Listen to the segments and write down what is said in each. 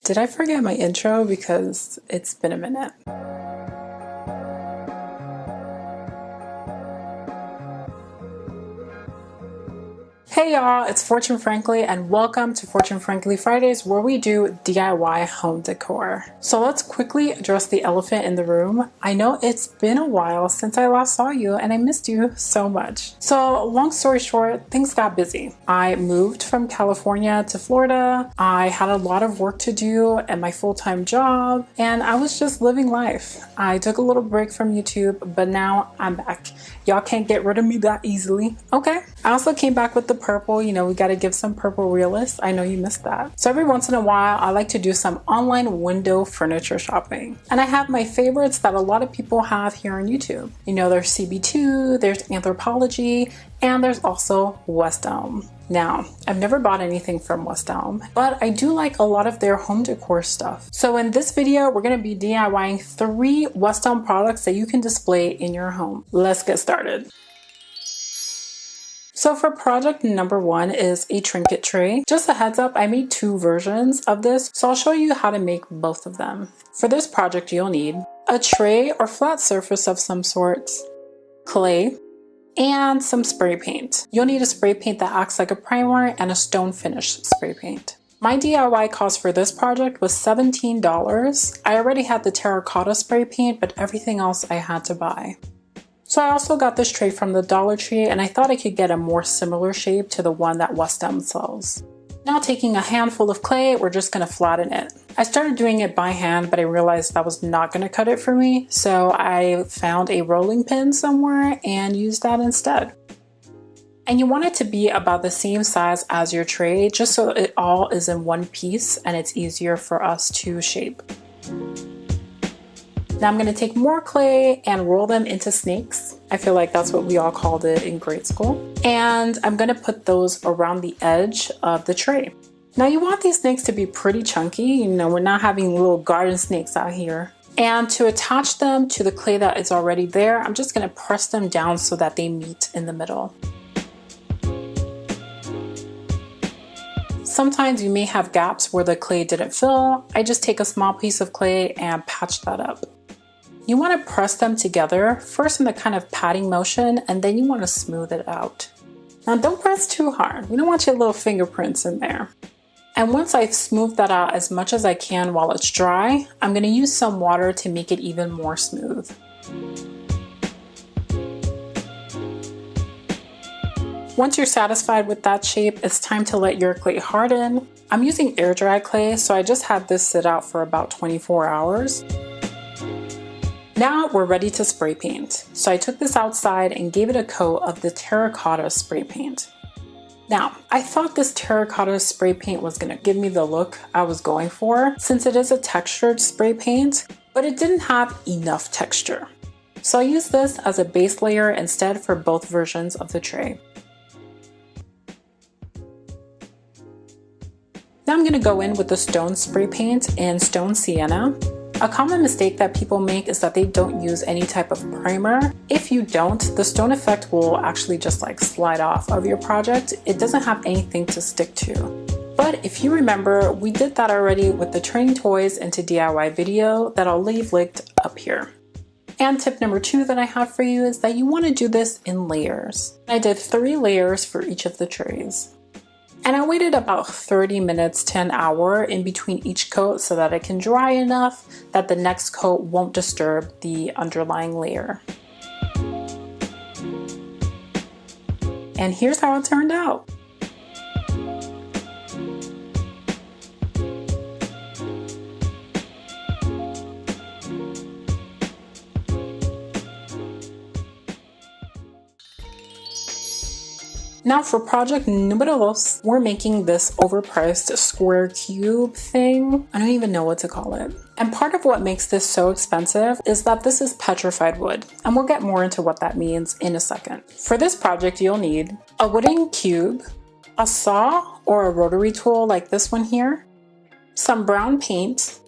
Did I forget my intro? Because it's been a minute. Hey y'all, it's Fortune Frankly and welcome to Fortune Frankly Fridays, where we do DIY home decor. So let's quickly address the elephant in the room. I know it's been a while since I last saw you and I missed you so much. So long story short, things got busy. I moved from California to Florida. I had a lot of work to do at my full-time job and I was just living life. I took a little break from YouTube, but now I'm back. Y'all can't get rid of me that easily. Okay. I also came back with the purple. You know, we got to give some purple realists. I know you missed that. So every once in a while, I like to do some online window furniture shopping. And I have my favorites that a lot of people have here on YouTube. You know, there's CB2, there's Anthropologie, and there's also West Elm. Now, I've never bought anything from West Elm, but I do like a lot of their home decor stuff. So in this video, we're going to be DIYing 3 West Elm products that you can display in your home. Let's get started. So for project number 1 is a trinket tray. Just a heads up, I made 2 versions of this, so I'll show you how to make both of them. For this project, you'll need a tray or flat surface of some sort, clay, and some spray paint. You'll need a spray paint that acts like a primer and a stone finish spray paint. My DIY cost for this project was $17. I already had the terracotta spray paint, but everything else I had to buy. So I also got this tray from the Dollar Tree and I thought I could get a more similar shape to the one that West Elm sells. Now taking a handful of clay, we're just going to flatten it. I started doing it by hand, but I realized that was not going to cut it for me, so I found a rolling pin somewhere and used that instead. And you want it to be about the same size as your tray, just so it all is in one piece and it's easier for us to shape. Now I'm going to take more clay and roll them into snakes. I feel like that's what we all called it in grade school. And I'm going to put those around the edge of the tray. Now you want these snakes to be pretty chunky. You know, we're not having little garden snakes out here. And to attach them to the clay that is already there, I'm just going to press them down so that they meet in the middle. Sometimes you may have gaps where the clay didn't fill. I just take a small piece of clay and patch that up. You want to press them together, first in the kind of patting motion, and then you want to smooth it out. Now don't press too hard. We don't want your little fingerprints in there. And once I've smoothed that out as much as I can while it's dry, I'm going to use some water to make it even more smooth. Once you're satisfied with that shape, it's time to let your clay harden. I'm using air dry clay, so I just had this sit out for about 24 hours. Now we're ready to spray paint. So I took this outside and gave it a coat of the terracotta spray paint. Now, I thought this terracotta spray paint was going to give me the look I was going for, since it is a textured spray paint, but it didn't have enough texture. So I used this as a base layer instead for both versions of the tray. Now I'm going to go in with the stone spray paint in Stone Sienna. A common mistake that people make is that they don't use any type of primer. If you don't, the stone effect will actually just like slide off of your project. It doesn't have anything to stick to. But if you remember, we did that already with the Turning Toys into DIY video that I'll leave linked up here. And tip number 2 that I have for you is that you want to do this in layers. I did 3 layers for each of the trays. And I waited about 30 minutes to an hour in between each coat so that it can dry enough that the next coat won't disturb the underlying layer. And here's how it turned out. Now for project numero 2, we're making this overpriced square cube thing. I don't even know what to call it. And part of what makes this so expensive is that this is petrified wood, and we'll get more into what that means in a second. For this project, you'll need a wooden cube, a saw or a rotary tool like this one here, some brown paint,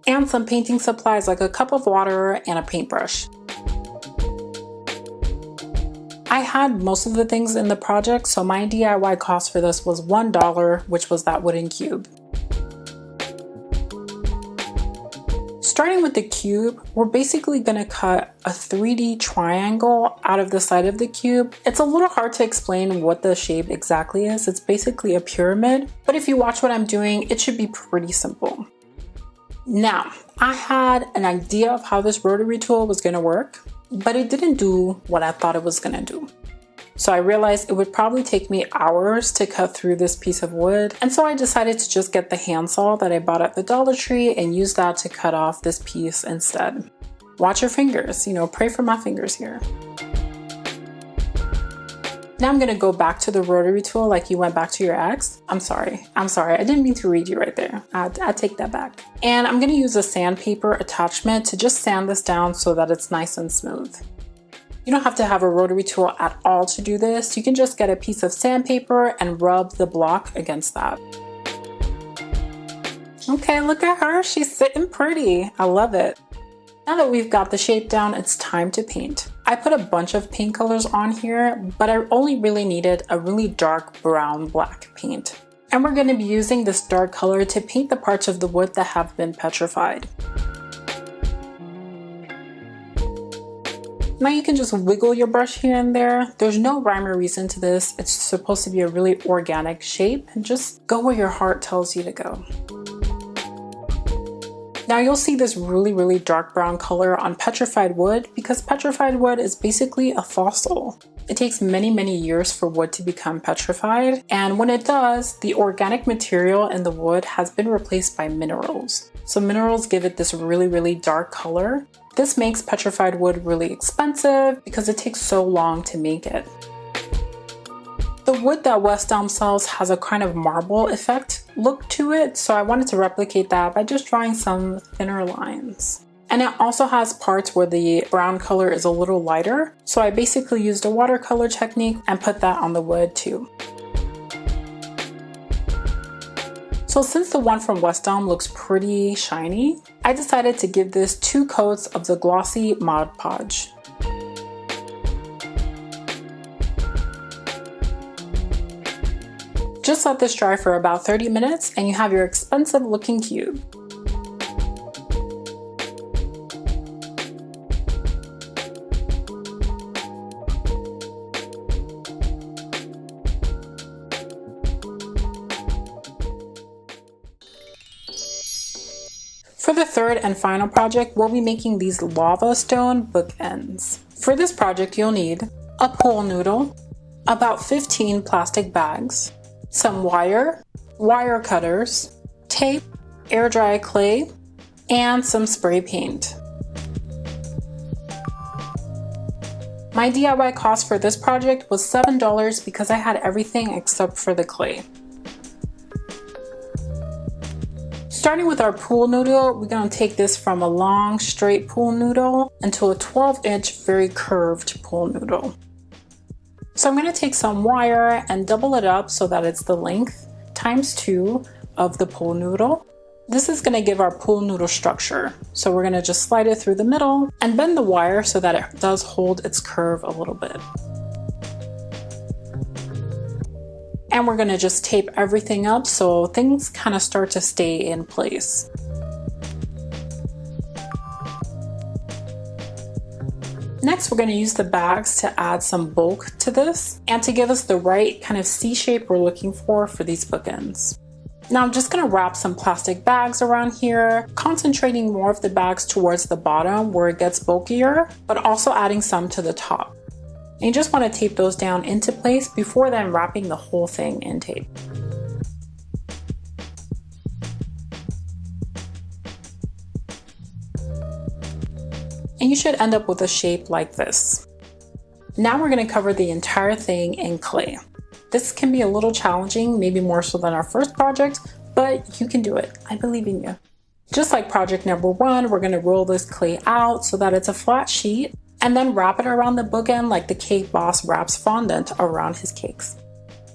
and some painting supplies like a cup of water and a paintbrush. I had most of the things in the project, so my DIY cost for this was $1, which was that wooden cube. Starting with the cube, we're basically going to cut a 3D triangle out of the side of the cube. It's a little hard to explain what the shape exactly is. It's basically a pyramid, but if you watch what I'm doing, it should be pretty simple. Now, I had an idea of how this rotary tool was going to work, but it didn't do what I thought it was going to do. So I realized it would probably take me hours to cut through this piece of wood. And so I decided to just get the handsaw that I bought at the Dollar Tree and use that to cut off this piece instead. Watch your fingers, pray for my fingers here. Now I'm gonna go back to the rotary tool like you went back to your ex. I'm sorry, I didn't mean to read you right there. I take that back. And I'm gonna use a sandpaper attachment to just sand this down so that it's nice and smooth. You don't have to have a rotary tool at all to do this. You can just get a piece of sandpaper and rub the block against that. Okay, look at her. She's sitting pretty. I love it. Now that we've got the shape down, it's time to paint. I put a bunch of paint colors on here, but I only really needed a really dark brown black paint. And we're going to be using this dark color to paint the parts of the wood that have been petrified. Now you can just wiggle your brush here and there. There's no rhyme or reason to this. It's supposed to be a really organic shape, and just go where your heart tells you to go. Now you'll see this really dark brown color on petrified wood because petrified wood is basically a fossil. It takes many years for wood to become petrified, and when it does, the organic material in the wood has been replaced by minerals. So minerals give it this really dark color. This makes petrified wood really expensive because it takes so long to make it. The wood that West Elm sells has a kind of marble effect look to it, so I wanted to replicate that by just drawing some thinner lines. And it also has parts where the brown color is a little lighter, so I basically used a watercolor technique and put that on the wood too. So since the one from West Elm looks pretty shiny, I decided to give this 2 coats of the glossy Mod Podge. Just let this dry for about 30 minutes and you have your expensive looking cube. For the third and final project, we'll be making these lava stone bookends. For this project, you'll need a pool noodle, about 15 plastic bags, some wire cutters, tape, air dry clay, and some spray paint. My DIY cost for this project was $7 because I had everything except for the clay. Starting with our pool noodle, we're going to take this from a long straight pool noodle into a 12-inch very curved pool noodle. So I'm going to take some wire and double it up so that it's the length times 2 of the pool noodle. This is going to give our pool noodle structure. So we're going to just slide it through the middle and bend the wire so that it does hold its curve a little bit. And we're going to just tape everything up so things kind of start to stay in place. Next, we're going to use the bags to add some bulk to this and to give us the right kind of C shape we're looking for these bookends. Now I'm just going to wrap some plastic bags around here, concentrating more of the bags towards the bottom where it gets bulkier, but also adding some to the top. And you just want to tape those down into place before then wrapping the whole thing in tape. And you should end up with a shape like this. Now we're going to cover the entire thing in clay. This can be a little challenging, maybe more so than our first project, but you can do it. I believe in you. Just like project number 1, we're going to roll this clay out so that it's a flat sheet, and then wrap it around the bookend like the cake boss wraps fondant around his cakes.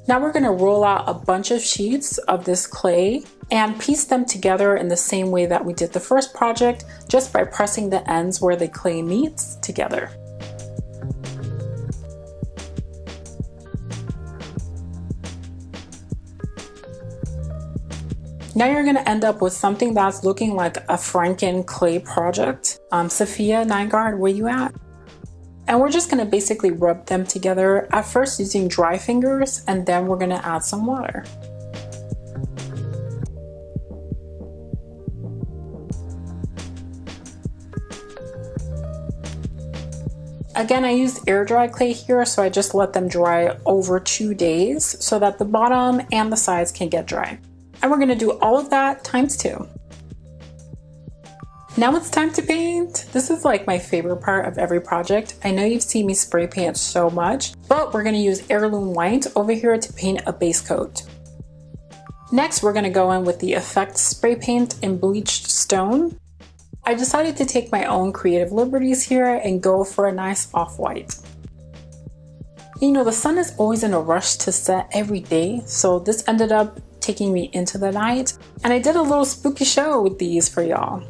Now we're going to roll out a bunch of sheets of this clay and piece them together in the same way that we did the first project, just by pressing the ends where the clay meets together. Now you're gonna end up with something that's looking like a Franken clay project. Sophia Nygaard, where you at? And we're just gonna basically rub them together, at first using dry fingers, and then we're gonna add some water. Again, I used air dry clay here, so I just let them dry over 2 days so that the bottom and the sides can get dry. And we're gonna do all of that times 2. Now it's time to paint. This is like my favorite part of every project. I know you've seen me spray paint so much, but we're gonna use heirloom white over here to paint a base coat. Next, we're gonna go in with the Effect spray paint in bleached stone. I decided to take my own creative liberties here and go for a nice off-white. You know, the sun is always in a rush to set every day, so this ended up taking me into the night, and I did a little spooky show with these for y'all.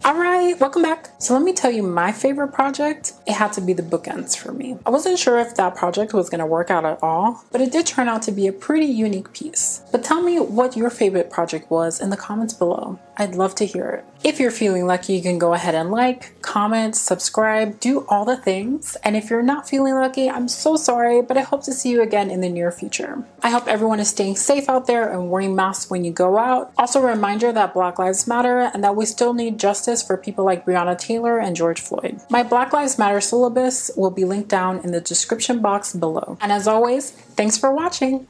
Alright, welcome back. So let me tell you my favorite project. It had to be the bookends for me. I wasn't sure if that project was going to work out at all, but it did turn out to be a pretty unique piece. But tell me what your favorite project was in the comments below. I'd love to hear it. If you're feeling lucky, you can go ahead and like, comment, subscribe, do all the things. And if you're not feeling lucky, I'm so sorry, but I hope to see you again in the near future. I hope everyone is staying safe out there and wearing masks when you go out. Also a reminder that Black Lives Matter and that we still need justice for people like Breonna Taylor and George Floyd. My Black Lives Matter syllabus will be linked down in the description box below. And as always, thanks for watching.